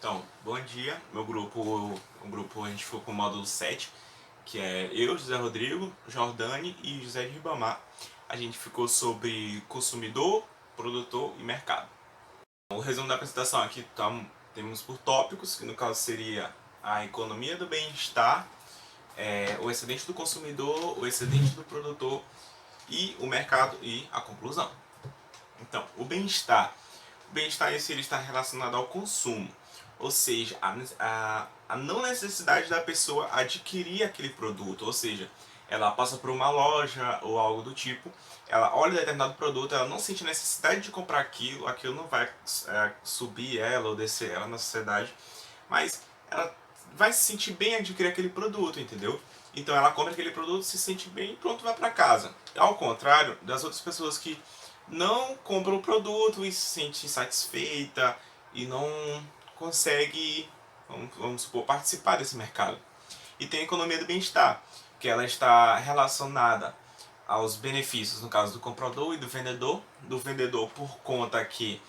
Então, bom dia. O grupo a gente ficou com o módulo 7, que é eu, José Rodrigo, Jordane e José de Ribamar. A gente ficou sobre consumidor, produtor e mercado. O resumo da apresentação aqui temos por tópicos, que no caso seria a economia do bem-estar, o excedente do consumidor, o excedente do produtor e o mercado e a conclusão. Então, o bem-estar. O bem-estar em si ele está relacionado ao consumo, ou seja, a não necessidade da pessoa adquirir aquele produto, ou seja, ela passa por uma loja ou algo do tipo, ela olha determinado produto, ela não sente necessidade de comprar aquilo não vai subir ela ou descer ela na sociedade, mas ela vai se sentir bem em adquirir aquele produto, entendeu? Então ela compra aquele produto, se sente bem e pronto, vai para casa. Ao contrário das outras pessoas que não compra o produto e se sente insatisfeita e não consegue, vamos supor, participar desse mercado. E tem a economia do bem-estar, que ela está relacionada aos benefícios, no caso do comprador e do vendedor por conta que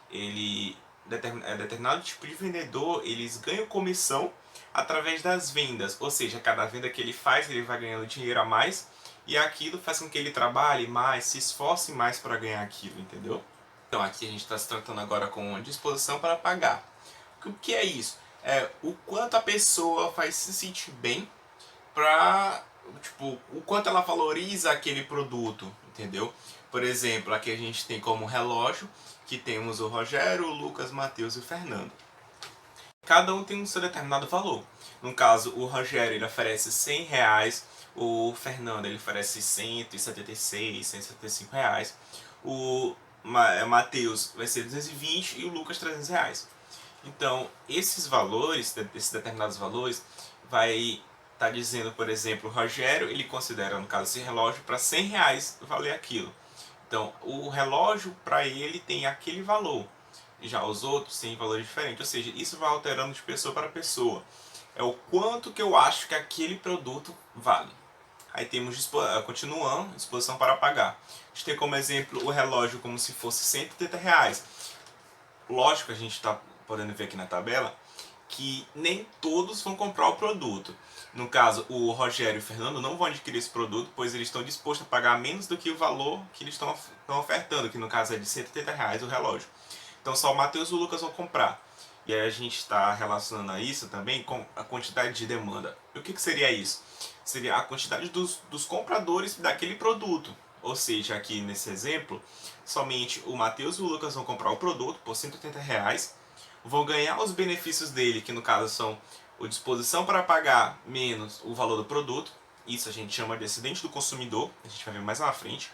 ele determinado tipo de vendedor, eles ganham comissão através das vendas, ou seja, cada venda que ele faz, ele vai ganhando dinheiro a mais e aquilo faz com que ele trabalhe mais, se esforce mais para ganhar aquilo, entendeu? Então aqui a gente está se tratando agora com disposição para pagar. O que é isso? É o quanto a pessoa faz se sentir bem para, tipo, o quanto ela valoriza aquele produto, entendeu? Por exemplo, aqui a gente tem como relógio que temos o Rogério, o Lucas, o Matheus e o Fernando. Cada um tem um seu determinado valor. No caso, o Rogério ele oferece R$ 100, o Fernando ele oferece R$ 176, R$ 175. O Matheus vai ser 220 e o Lucas R$ 300. Então, esses valores, esses determinados valores, vai estar dizendo, por exemplo, o Rogério, ele considera, no caso, esse relógio para R$ 100 valer aquilo. Então, o relógio, para ele, tem aquele valor. Já os outros têm valores diferentes. Ou seja, isso vai alterando de pessoa para pessoa. É o quanto que eu acho que aquele produto vale. Aí temos, continuando, disposição para pagar. A gente tem como exemplo o relógio como se fosse R$ 180. Lógico, a gente está podendo ver aqui na tabela que nem todos vão comprar o produto. No caso, o Rogério e o Fernando não vão adquirir esse produto, pois eles estão dispostos a pagar menos do que o valor que eles estão ofertando, que no caso é de R$ 180 o relógio. Então só o Matheus e o Lucas vão comprar. E aí a gente está relacionando a isso também com a quantidade de demanda. E o que seria isso? Seria a quantidade dos compradores daquele produto. Ou seja, aqui nesse exemplo, somente o Matheus e o Lucas vão comprar o produto por R$ 180, vão ganhar os benefícios dele, que no caso são a disposição para pagar menos o valor do produto. Isso a gente chama de excedente do consumidor, a gente vai ver mais lá na frente.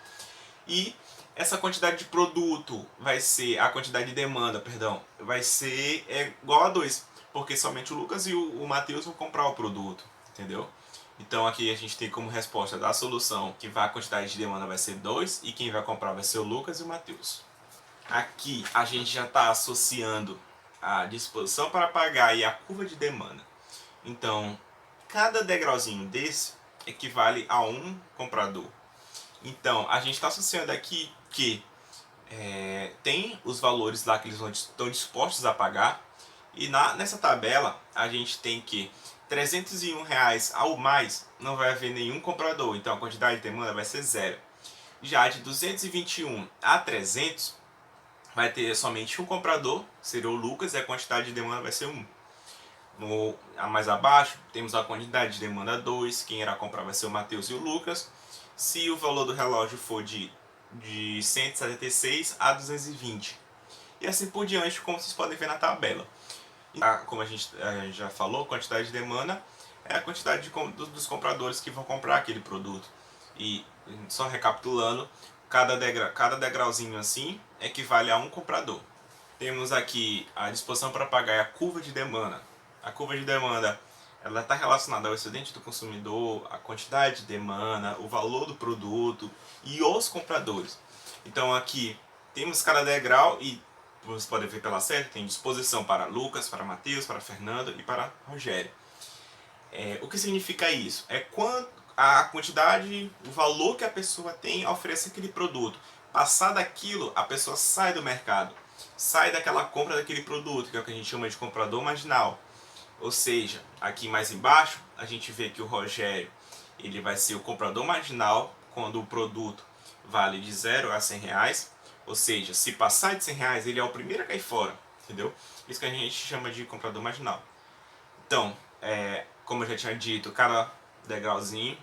E essa quantidade de produto vai ser, a quantidade de demanda, perdão, vai ser igual a 2, porque somente o Lucas e o Matheus vão comprar o produto, entendeu? Então aqui a gente tem como resposta da solução que a quantidade de demanda vai ser 2 e quem vai comprar vai ser o Lucas e o Matheus. Aqui a gente já está associando a disposição para pagar e a curva de demanda. Então, cada degrauzinho desse equivale a um comprador. Então, a gente está associando aqui que tem os valores lá que eles estão dispostos a pagar. E nessa tabela, a gente tem que R$ 301 ao mais não vai haver nenhum comprador. Então, a quantidade de demanda vai ser zero. Já de 221 a 300, vai ter somente um comprador, seria o Lucas, e a quantidade de demanda vai ser 1. Mais abaixo, temos a quantidade de demanda 2, quem irá comprar vai ser o Matheus e o Lucas. Se o valor do relógio for de 176 a 220. E assim por diante, como vocês podem ver na tabela. Como a gente já falou, a quantidade de demanda é a quantidade dos compradores que vão comprar aquele produto. E só recapitulando, cada degrauzinho assim equivale a um comprador. Temos aqui a disposição para pagar e a curva de demanda. A curva de demanda ela está relacionada ao excedente do consumidor, a quantidade de demanda, o valor do produto e os compradores. Então aqui temos cada degrau e vocês podem ver pela série, tem disposição para Lucas, para Matheus, para Fernando e para Rogério. O que significa isso? É a quantidade, o valor que a pessoa tem a oferecer aquele produto. Passar daquilo, a pessoa sai do mercado. sai daquela compra daquele produto, que é o que a gente chama de comprador marginal. Ou seja, aqui mais embaixo a gente vê que o Rogério ele vai ser o comprador marginal quando o produto vale de 0 a 100 reais. Ou seja, se passar de 100 reais ele é o primeiro a cair fora, entendeu? Isso que a gente chama de comprador marginal. Então, como eu já tinha dito, cada degrauzinho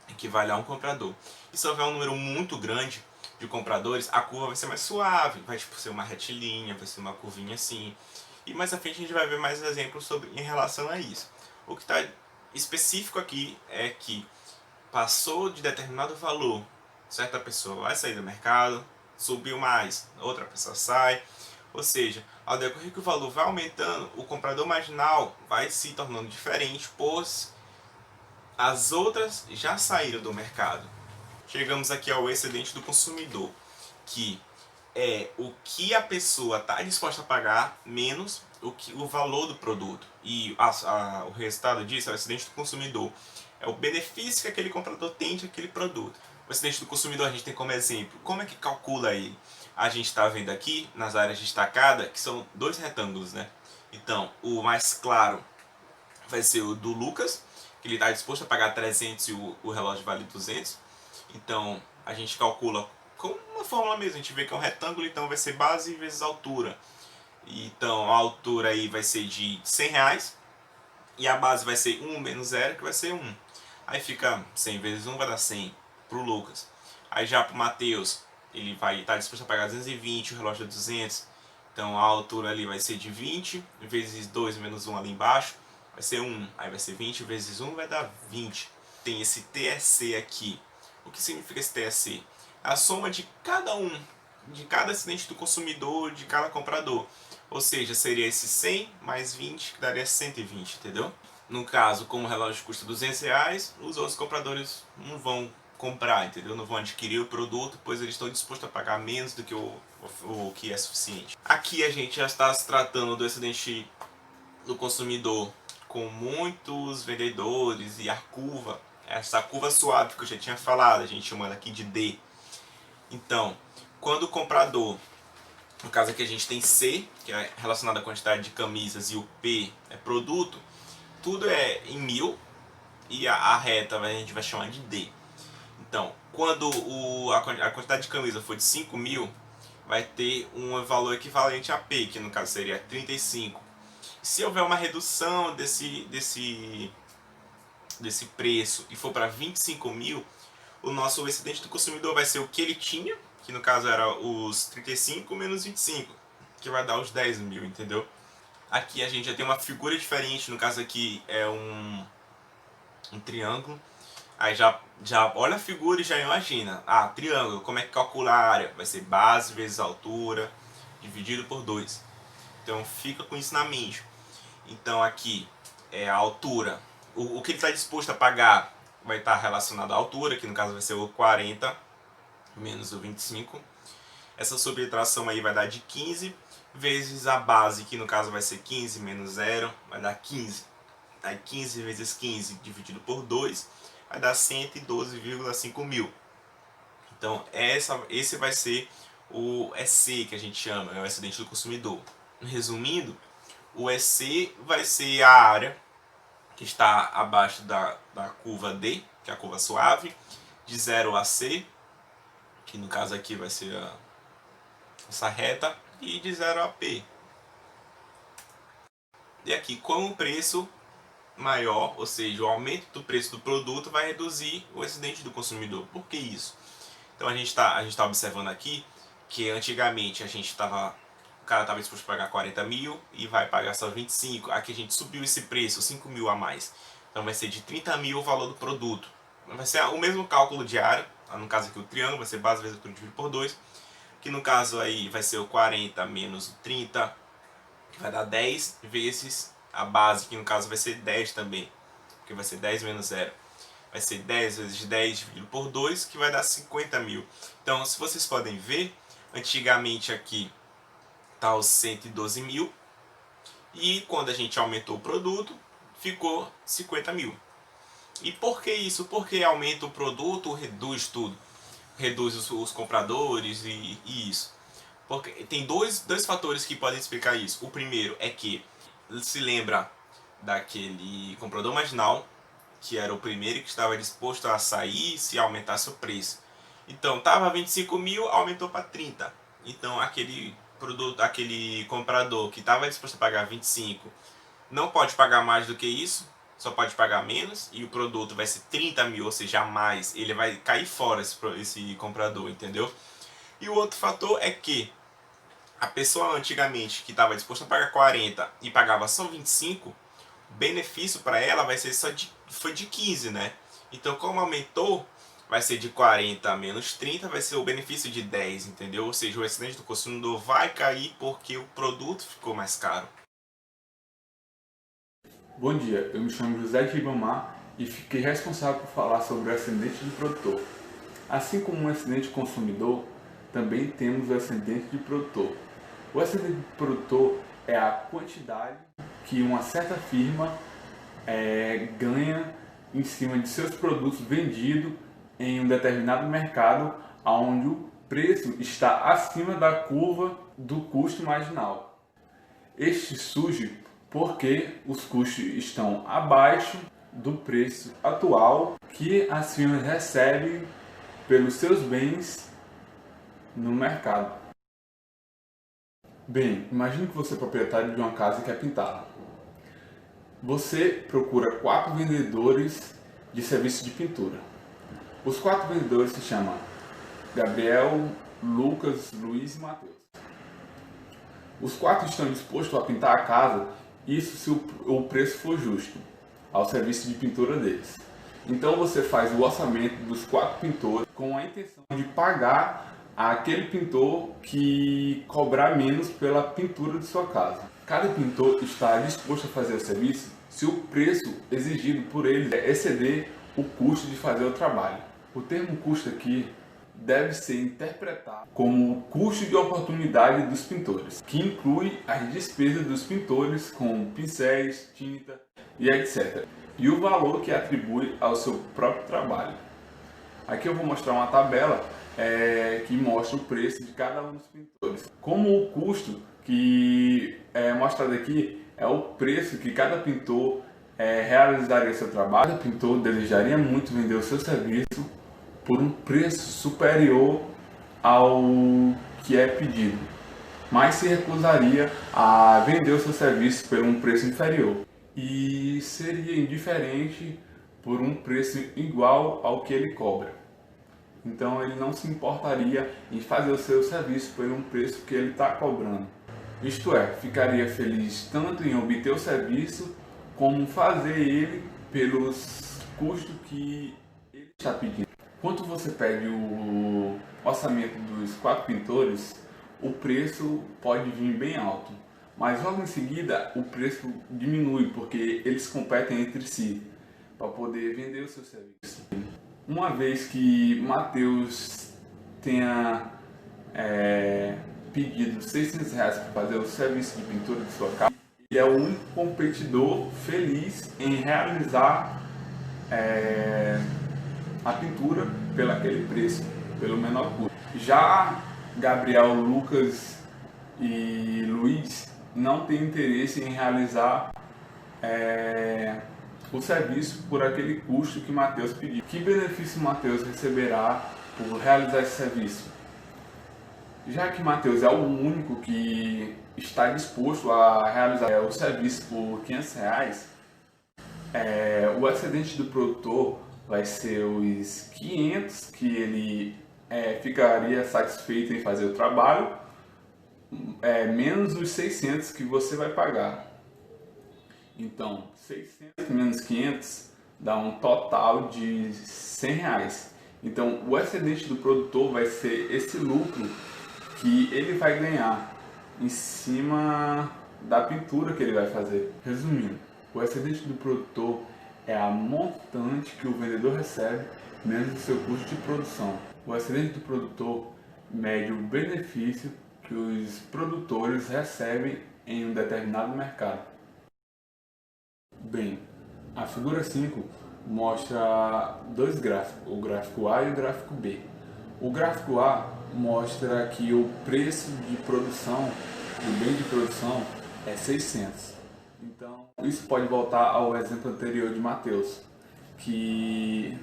equivale a um comprador. E se houver um número muito grande de compradores, a curva vai ser mais suave, vai tipo, ser uma retilínea, vai ser uma curvinha assim. E mais à frente a gente vai ver mais exemplos em relação a isso. O que está específico aqui é que passou de determinado valor, certa pessoa vai sair do mercado, subiu mais, outra pessoa sai. Ou seja, ao decorrer que o valor vai aumentando, o comprador marginal vai se tornando diferente, pois as outras já saíram do mercado. Chegamos aqui ao excedente do consumidor, que é o que a pessoa está disposta a pagar menos o valor do produto. E o resultado disso é o excedente do consumidor. É o benefício que aquele comprador tem de aquele produto. O excedente do consumidor a gente tem como exemplo. Como é que calcula ele? A gente está vendo aqui nas áreas destacadas que são dois retângulos, né? Então, o mais claro vai ser o do Lucas, que ele está disposto a pagar 300 e o relógio vale 200. Então a gente calcula com uma fórmula mesmo, a gente vê que é um retângulo, então vai ser base vezes altura. Então a altura aí vai ser de 100 reais e a base vai ser 1 menos 0, que vai ser 1. Aí fica 100 vezes 1 vai dar 100 para o Lucas. Aí já para o Matheus, ele vai estar disposto a pagar 220, o relógio é 200. Então a altura ali vai ser de 20 vezes 2 menos 1 ali embaixo, vai ser 1. Aí vai ser 20 vezes 1 vai dar 20. Tem esse TSC aqui. O que significa esse TSC? É a soma de cada um, de cada acidente do consumidor, de cada comprador. Ou seja, seria esse 100 mais 20, que daria 120, entendeu? No caso, como o relógio custa 200 reais, os outros compradores não vão comprar, entendeu? Não vão adquirir o produto, pois eles estão dispostos a pagar menos do que o que é suficiente. Aqui a gente já está se tratando do excedente do consumidor com muitos vendedores e a curva, essa curva suave que eu já tinha falado, a gente chamando aqui de D. Então, quando o comprador, no caso aqui a gente tem C, que é relacionado à quantidade de camisas, e o P é produto, tudo é em 1000 e a reta a gente vai chamar de D. Então, quando a quantidade de camisa for de 5.000, vai ter um valor equivalente a P, que no caso seria 35. Se houver uma redução desse preço e for para 25.000, o nosso excedente do consumidor vai ser o que ele tinha, que no caso era os 35 menos 25, que vai dar os 10.000, entendeu? Aqui a gente já tem uma figura diferente, no caso aqui é um triângulo. Aí já olha a figura e já imagina. Ah, triângulo, como é que calcula a área? Vai ser base vezes altura, dividido por 2. Então fica com isso na mente. Então aqui é a altura. O que ele está disposto a pagar vai estar relacionado à altura, que no caso vai ser o 40 menos o 25. Essa subtração aí vai dar de 15 vezes a base, que no caso vai ser 15 menos 0, vai dar 15. Aí 15 vezes 15 dividido por 2 vai dar 112,5 mil. Então esse vai ser o EC, que a gente chama, é o excedente do consumidor. Resumindo, o EC vai ser a área que está abaixo da curva D, que é a curva suave, de 0 a C, que no caso aqui vai ser essa reta, e de 0 a P. E aqui, com o preço maior, ou seja, o aumento do preço do produto vai reduzir o excedente do consumidor. Por que isso? Então a gente tá observando aqui que antigamente o cara estava disposto a pagar 40.000 e vai pagar só 25. Aqui a gente subiu esse preço, 5.000 a mais. Então vai ser de 30.000 o valor do produto. Vai ser o mesmo cálculo diário. No caso aqui o triângulo vai ser base vezes altura dividido por 2. Que no caso aí vai ser o 40 menos o 30, que vai dar 10 vezes a base, que no caso vai ser 10 também. Porque vai ser 10 menos 0. Vai ser 10 vezes 10 dividido por 2, que vai dar 50.000. Então, se vocês podem ver, antigamente aqui está os 112.000. E quando a gente aumentou o produto, ficou 50.000. E por que isso? Porque aumenta o produto, reduz tudo. Reduz os compradores e isso. Porque tem dois fatores que podem explicar isso. O primeiro é que se lembra daquele comprador marginal, que era o primeiro que estava disposto a sair se aumentasse o preço. Então, estava 25 mil, aumentou para 30. Então, aquele comprador que estava disposto a pagar 25 não pode pagar mais do que isso, só pode pagar menos, e o produto vai ser 30 mil, ou seja, a mais, ele vai cair fora esse comprador, entendeu? E o outro fator é que a pessoa antigamente que estava disposta a pagar 40 e pagava só 25, o benefício para ela vai ser foi de 15, né? Então, como aumentou, vai ser de 40 menos 30, vai ser o benefício de 10, entendeu? Ou seja, o excedente do consumidor vai cair porque o produto ficou mais caro. Bom dia, eu me chamo José de Ribamar e fiquei responsável por falar sobre o excedente do produtor. Assim como o excedente consumidor, também temos o excedente de produtor. O excedente de produtor é a quantidade que uma certa firma ganha em cima de seus produtos vendidos em um determinado mercado, onde o preço está acima da curva do custo marginal. Este surge porque os custos estão abaixo do preço atual que as firmas recebem pelos seus bens no mercado. Bem, imagine que você é proprietário de uma casa e quer pintá-la. Você procura 4 vendedores de serviço de pintura. Os 4 vendedores se chamam Gabriel, Lucas, Luiz e Matheus. Os 4 estão dispostos a pintar a casa, isso se o preço for justo, ao serviço de pintura deles. Então você faz o orçamento dos 4 pintores com a intenção de pagar aquele pintor que cobrar menos pela pintura de sua casa. Cada pintor está disposto a fazer o serviço se o preço exigido por ele exceder o custo de fazer o trabalho. O termo custo aqui deve ser interpretado como o custo de oportunidade dos pintores, que inclui as despesas dos pintores com pincéis, tinta e etc. E o valor que atribui ao seu próprio trabalho. Aqui eu vou mostrar uma tabela que mostra o preço de cada um dos pintores. Como o custo que é mostrado aqui é o preço que cada pintor realizaria seu trabalho, cada pintor desejaria muito vender o seu serviço por um preço superior ao que é pedido, mas se recusaria a vender o seu serviço por um preço inferior e seria indiferente por um preço igual ao que ele cobra. Então ele não se importaria em fazer o seu serviço por um preço que ele está cobrando. Isto é, ficaria feliz tanto em obter o serviço como fazer ele pelos custos que ele está pedindo. Quando você pede o orçamento dos 4 pintores, o preço pode vir bem alto, mas logo em seguida o preço diminui porque eles competem entre si para poder vender o seu serviço. Uma vez que Matheus tenha pedido R$600 para fazer o serviço de pintura de sua casa, ele é o único competidor feliz em realizar a pintura pelo aquele preço, pelo menor custo. Já Gabriel, Lucas e Luiz não têm interesse em realizar o serviço por aquele custo que Matheus pediu. Que benefício Matheus receberá por realizar esse serviço? Já que Matheus é o único que está disposto a realizar o serviço por R$500, o excedente do produtor vai ser os 500 que ele ficaria satisfeito em fazer o trabalho, menos os 600 que você vai pagar. Então, 600 menos 500 dá um total de R$100. Então, o excedente do produtor vai ser esse lucro que ele vai ganhar em cima da pintura que ele vai fazer. Resumindo, o excedente do produtor é a montante que o vendedor recebe menos o seu custo de produção. O excedente do produtor mede o benefício que os produtores recebem em um determinado mercado. Bem, a figura 5 mostra dois gráficos, o gráfico A e o gráfico B. O gráfico A mostra que o preço de produção do bem de produção é 600. Então, isso pode voltar ao exemplo anterior de Mateus, que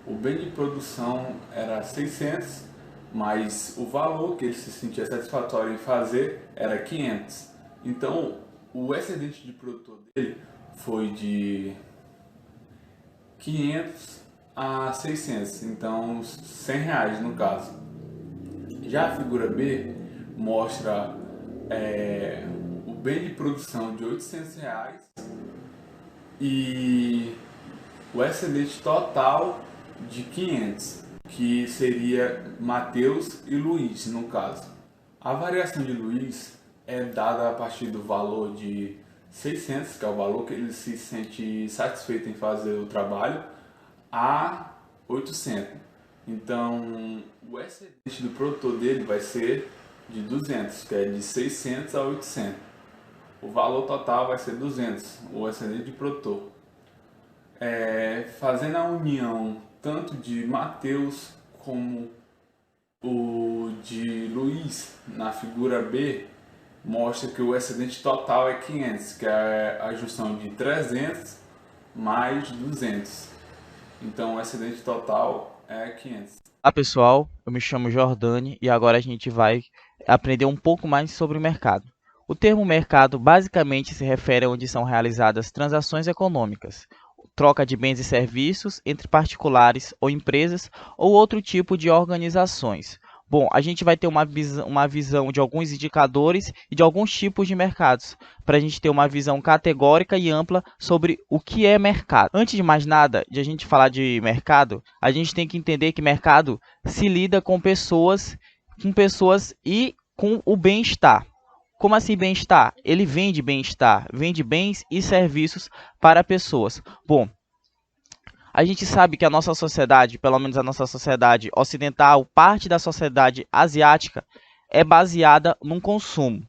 o bem de produção era 600, mas o valor que ele se sentia satisfatório em fazer era 500. Então, o excedente de produtor dele foi de 500 a 600, então R$100 no caso. Já a figura B mostra o bem de produção de R$800 e o excedente total de 500, que seria Mateus e Luiz no caso. A variação de Luiz é dada a partir do valor de 600, que é o valor que ele se sente satisfeito em fazer o trabalho, a 800. Então, o excedente do produtor dele vai ser de 200, que é de 600 a 800. O valor total vai ser 200, o excedente de produtor. Fazendo a união tanto de Mateus como o de Luiz na figura B, mostra que o excedente total é 500, que é a junção de 300 mais 200. Então o excedente total é 500. Olá pessoal, eu me chamo Jordani e agora a gente vai aprender um pouco mais sobre o mercado. O termo mercado basicamente se refere a onde são realizadas transações econômicas, troca de bens e serviços entre particulares ou empresas ou outro tipo de organizações. Bom, a gente vai ter uma visão de alguns indicadores e de alguns tipos de mercados, para a gente ter uma visão categórica e ampla sobre o que é mercado. Antes de mais nada, de a gente falar de mercado, a gente tem que entender que mercado se lida com pessoas e com o bem-estar. Como assim bem-estar? Ele vende bem-estar, vende bens e serviços para pessoas. Bom, a gente sabe que a nossa sociedade, pelo menos a nossa sociedade ocidental, parte da sociedade asiática, é baseada num consumo.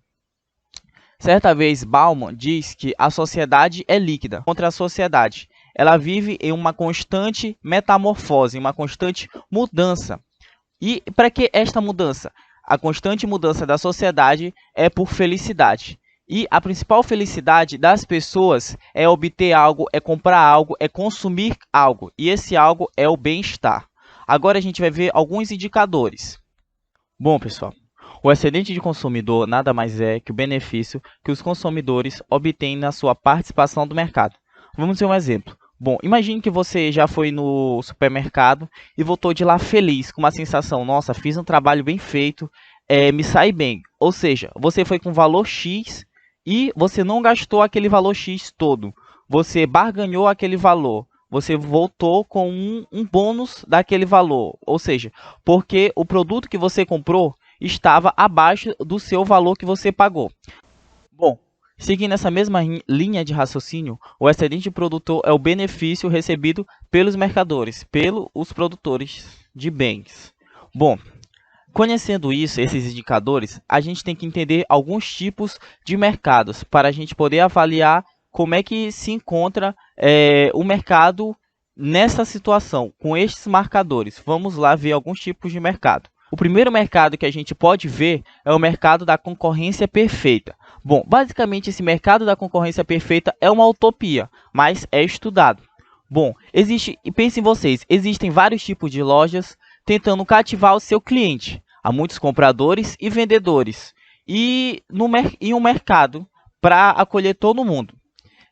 Certa vez, Bauman diz que a sociedade é líquida. Contra a sociedade, ela vive em uma constante metamorfose, em uma constante mudança. E para que esta mudança? A constante mudança da sociedade é por felicidade. E a principal felicidade das pessoas é obter algo, é comprar algo, é consumir algo. E esse algo é o bem-estar. Agora a gente vai ver alguns indicadores. Bom, pessoal, o excedente de consumidor nada mais é que o benefício que os consumidores obtêm na sua participação do mercado. Vamos ver um exemplo. Bom, imagine que você já foi no supermercado e voltou de lá feliz, com uma sensação, nossa, fiz um trabalho bem feito, me saí bem. Ou seja, você foi com valor X e você não gastou aquele valor X todo. Você barganhou aquele valor. Você voltou com um bônus daquele valor. Ou seja, porque o produto que você comprou estava abaixo do seu valor que você pagou. Bom, seguindo essa mesma linha de raciocínio, o excedente produtor é o benefício recebido pelos mercadores, pelos produtores de bens. Bom, conhecendo isso, esses indicadores, a gente tem que entender alguns tipos de mercados para a gente poder avaliar como é que se encontra o mercado nessa situação, com estes marcadores. Vamos lá ver alguns tipos de mercado. O primeiro mercado que a gente pode ver é o mercado da concorrência perfeita. Bom, basicamente esse mercado da concorrência perfeita é uma utopia, mas é estudado. Bom, pensem vocês, existem vários tipos de lojas tentando cativar o seu cliente. Há muitos compradores e vendedores e um mercado para acolher todo mundo.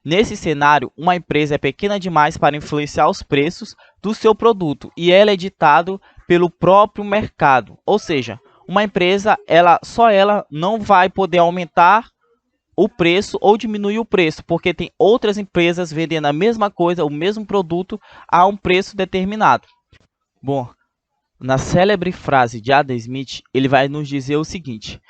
Nesse cenário, uma empresa é pequena demais para influenciar os preços do seu produto e ela é ditado pelo próprio mercado. Ou seja, uma empresa, só ela não vai poder aumentar o preço ou diminuir o preço, porque tem outras empresas vendendo a mesma coisa, o mesmo produto, a um preço determinado. Bom, na célebre frase de Adam Smith, ele vai nos dizer o seguinte: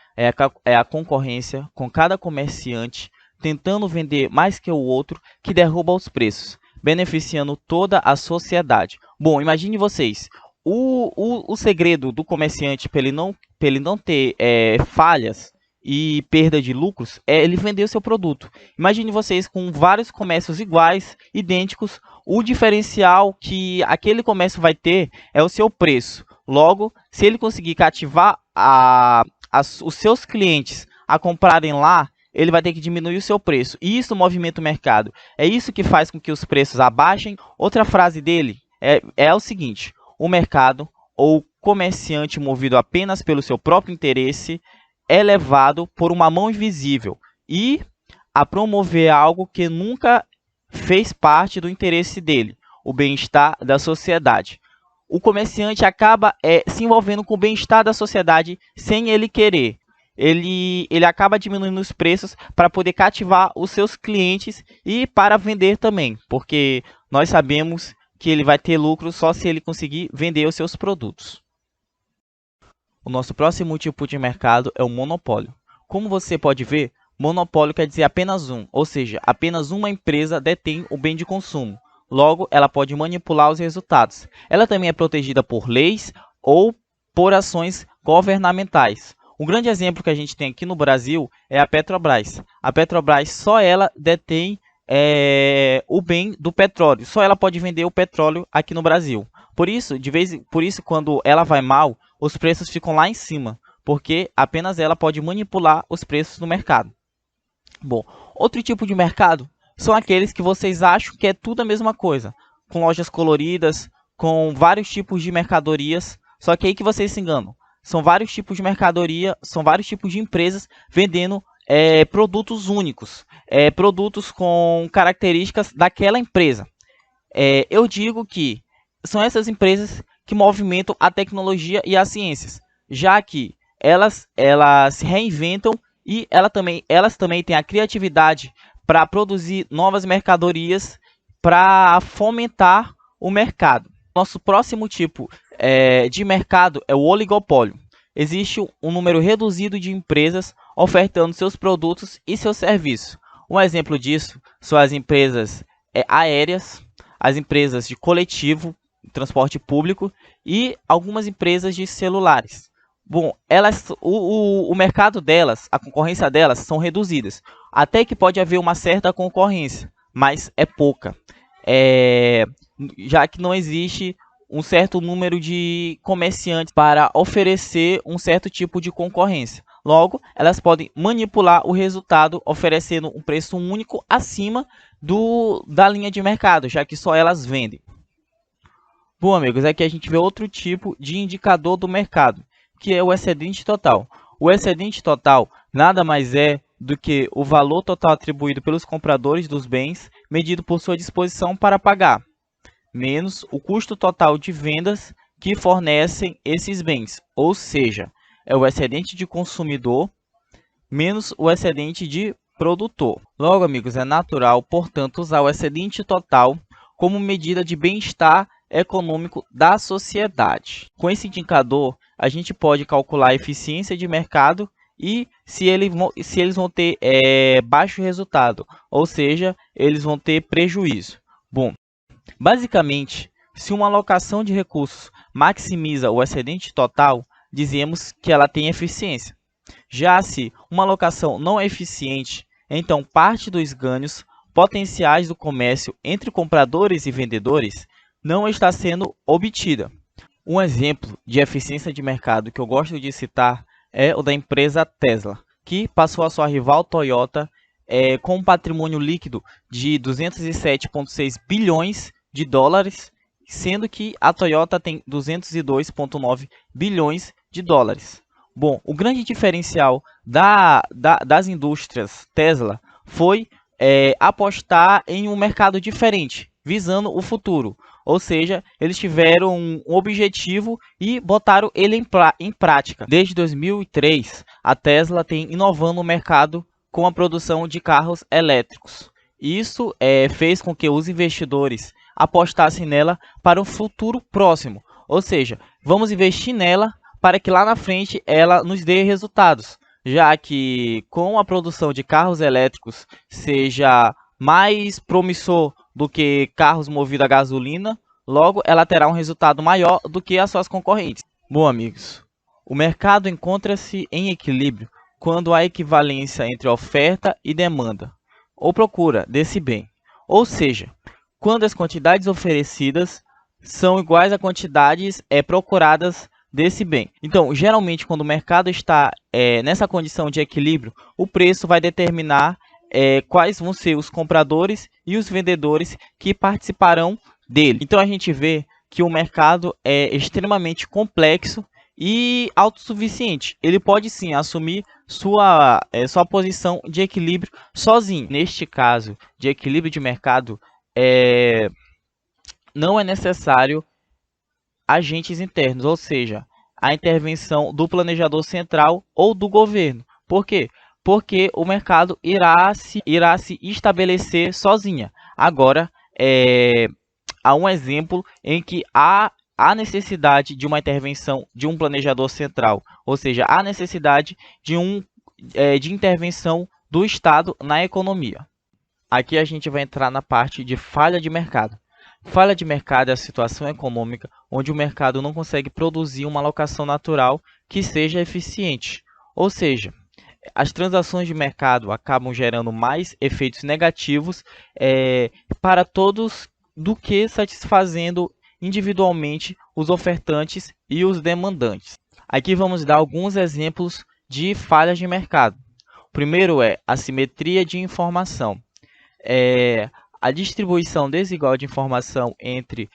é a concorrência com cada comerciante tentando vender mais que o outro que derruba os preços, beneficiando toda a sociedade. Bom, imagine vocês, o segredo do comerciante para ele não ter falhas e perda de lucros é ele vender o seu produto. Imagine vocês com vários comércios iguais, idênticos, o diferencial que aquele comércio vai ter é o seu preço. Logo, se ele conseguir cativar os seus clientes a comprarem lá, ele vai ter que diminuir o seu preço. E isso movimenta o mercado. É isso que faz com que os preços abaixem. Outra frase dele é o seguinte: o mercado ou comerciante movido apenas pelo seu próprio interesse é levado por uma mão invisível e a promover algo que nunca fez parte do interesse dele, o bem-estar da sociedade. O comerciante acaba se envolvendo com o bem-estar da sociedade sem ele querer. Ele acaba diminuindo os preços para poder cativar os seus clientes e para vender também, porque nós sabemos que ele vai ter lucro só se ele conseguir vender os seus produtos. O nosso próximo tipo de mercado é o monopólio. Como você pode ver, monopólio quer dizer apenas um, ou seja, apenas uma empresa detém o bem de consumo. Logo, ela pode manipular os resultados. Ela também é protegida por leis ou por ações governamentais. Um grande exemplo que a gente tem aqui no Brasil é a Petrobras. A Petrobras só ela detém o bem do petróleo. Só ela pode vender o petróleo aqui no Brasil. Por isso, quando ela vai mal, os preços ficam lá em cima, porque apenas ela pode manipular os preços no mercado. Bom, outro tipo de mercado são aqueles que vocês acham que é tudo a mesma coisa, com lojas coloridas, com vários tipos de mercadorias, só que aí que vocês se enganam. São vários tipos de mercadoria, são vários tipos de empresas vendendo produtos únicos, produtos com características daquela empresa. Eu digo que são essas empresas que movimentam a tecnologia e as ciências, já que elas se reinventam e elas também têm a criatividade para produzir novas mercadorias para fomentar o mercado. Nosso próximo tipo de mercado é o oligopólio. Existe um número reduzido de empresas ofertando seus produtos e seus serviços. Um exemplo disso são as empresas aéreas, as empresas de coletivo, transporte público e algumas empresas de celulares. Bom, o mercado delas, a concorrência delas são reduzidas. Até que pode haver uma certa concorrência, mas é pouca. Já que não existe um certo número de comerciantes para oferecer um certo tipo de concorrência. Logo, elas podem manipular o resultado oferecendo um preço único acima da linha de mercado, já que só elas vendem. Bom, amigos, aqui a gente vê outro tipo de indicador do mercado, que é o excedente total. O excedente total nada mais é do que o valor total atribuído pelos compradores dos bens, medido por sua disposição para pagar, menos o custo total de vendas que fornecem esses bens, ou seja, é o excedente de consumidor menos o excedente de produtor. Logo, amigos, é natural, portanto, usar o excedente total como medida de bem-estar econômico da sociedade. Com esse indicador, a gente pode calcular a eficiência de mercado e se eles vão ter baixo resultado, ou seja, eles vão ter prejuízo. Bom, basicamente, se uma alocação de recursos maximiza o excedente total, dizemos que ela tem eficiência. Já se uma alocação não é eficiente, então parte dos ganhos potenciais do comércio entre compradores e vendedores não está sendo obtida. Um exemplo de eficiência de mercado que eu gosto de citar é o da empresa Tesla, que passou a sua rival Toyota com um patrimônio líquido de 207,6 bilhões de dólares, sendo que a Toyota tem 202,9 bilhões de dólares. Bom, o grande diferencial das indústrias Tesla foi apostar em um mercado diferente, visando o futuro. Ou seja, eles tiveram um objetivo e botaram ele em prática. Desde 2003, a Tesla tem inovando o mercado com a produção de carros elétricos. Isso fez com que os investidores apostassem nela para um futuro próximo. Ou seja, vamos investir nela para que lá na frente ela nos dê resultados. Já que com a produção de carros elétricos seja mais promissor do que carros movidos a gasolina, logo ela terá um resultado maior do que as suas concorrentes. Bom, amigos, o mercado encontra-se em equilíbrio quando há equivalência entre oferta e demanda, ou procura desse bem. Ou seja, quando as quantidades oferecidas são iguais a quantidades procuradas desse bem. Então, geralmente, quando o mercado está nessa condição de equilíbrio, o preço vai determinar quais vão ser os compradores e os vendedores que participarão dele. Então, a gente vê que o mercado é extremamente complexo e autossuficiente. Ele pode sim assumir sua posição de equilíbrio sozinho. Neste caso de equilíbrio de mercado, não é necessário agentes internos, ou seja, a intervenção do planejador central ou do governo. Por quê? Porque o mercado irá se estabelecer sozinha. Agora, há um exemplo em que há necessidade de uma intervenção de um planejador central, ou seja, há necessidade de intervenção do Estado na economia. Aqui a gente vai entrar na parte de falha de mercado. Falha de mercado é a situação econômica onde o mercado não consegue produzir uma alocação natural que seja eficiente. Ou seja, as transações de mercado acabam gerando mais efeitos negativos para todos do que satisfazendo individualmente os ofertantes e os demandantes. Aqui vamos dar alguns exemplos de falhas de mercado. O primeiro é assimetria de informação. A distribuição desigual de informação entre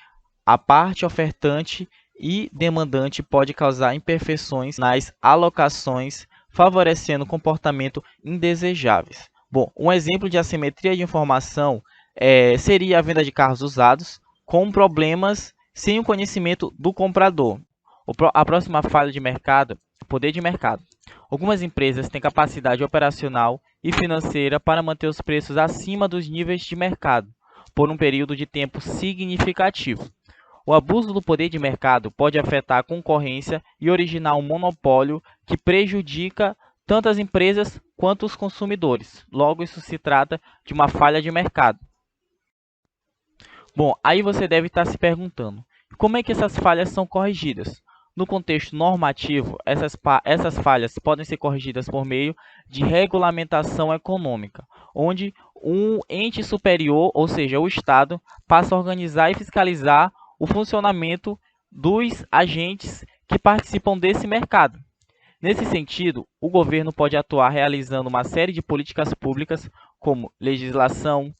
a parte ofertante e demandante pode causar imperfeições nas alocações, favorecendo comportamento indesejáveis. Bom, um exemplo de assimetria de informação seria a venda de carros usados com problemas sem o conhecimento do comprador. A próxima falha de mercado, poder de mercado. Algumas empresas têm capacidade operacional e financeira para manter os preços acima dos níveis de mercado por um período de tempo significativo. O abuso do poder de mercado pode afetar a concorrência e originar um monopólio que prejudica tanto as empresas quanto os consumidores. Logo, isso se trata de uma falha de mercado. Bom, aí você deve estar se perguntando, como é que essas falhas são corrigidas? No contexto normativo, essas falhas podem ser corrigidas por meio de regulamentação econômica, onde um ente superior, ou seja, o Estado, passa a organizar e fiscalizar o funcionamento dos agentes que participam desse mercado. Nesse sentido, o governo pode atuar realizando uma série de políticas públicas, como legislação,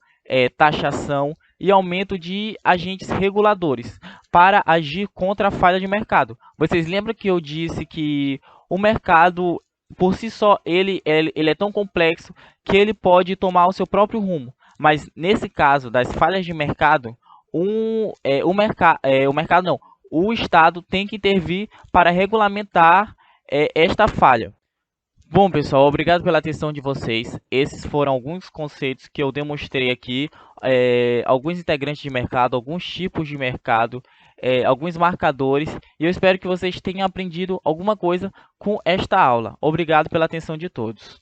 taxação e aumento de agentes reguladores para agir contra a falha de mercado. Vocês lembram que eu disse que o mercado, por si só, ele é tão complexo que ele pode tomar o seu próprio rumo. Mas nesse caso das falhas de mercado, o Estado tem que intervir para regulamentar esta falha. Bom, pessoal, obrigado pela atenção de vocês. Esses foram alguns conceitos que eu demonstrei aqui, alguns integrantes de mercado, alguns tipos de mercado, alguns marcadores, e eu espero que vocês tenham aprendido alguma coisa com esta aula. Obrigado pela atenção de todos.